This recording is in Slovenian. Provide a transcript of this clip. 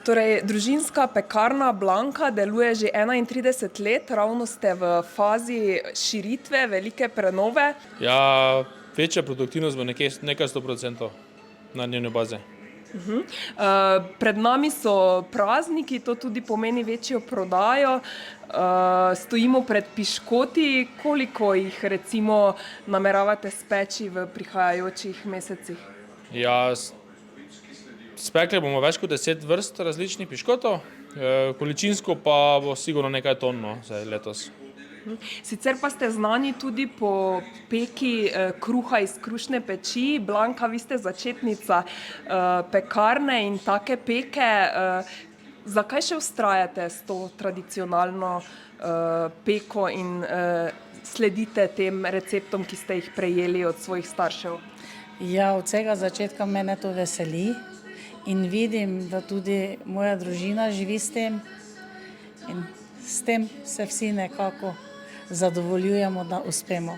Torej, družinska pekarna Blanka deluje že 31 let, ravno ste v fazi širitve, velike prenove. Ja, večja produktivnost bo nekaj 100% na dnevni bazi. Pred nami so prazniki, to tudi pomeni večjo prodajo. Stojimo pred piškoti, koliko jih recimo nameravate speči v prihajajočih mesecih? Ja, spekli bomo več kot 10 vrst različnih piškotov, količinsko pa bo sigurno nekaj ton, no, zdaj letos. Sicer pa ste znani tudi po peki kruha iz krušne peči. Blanka, vi ste začetnica pekarne in take peke. Zakaj še vztrajate s to tradicionalno peko in sledite tem receptom, ki ste jih prejeli od svojih staršev? Ja, od vsega začetka mene to veseli in vidim, da tudi moja družina živi s tem in s tem se vsi nekako zadovoljujemo, da uspemo.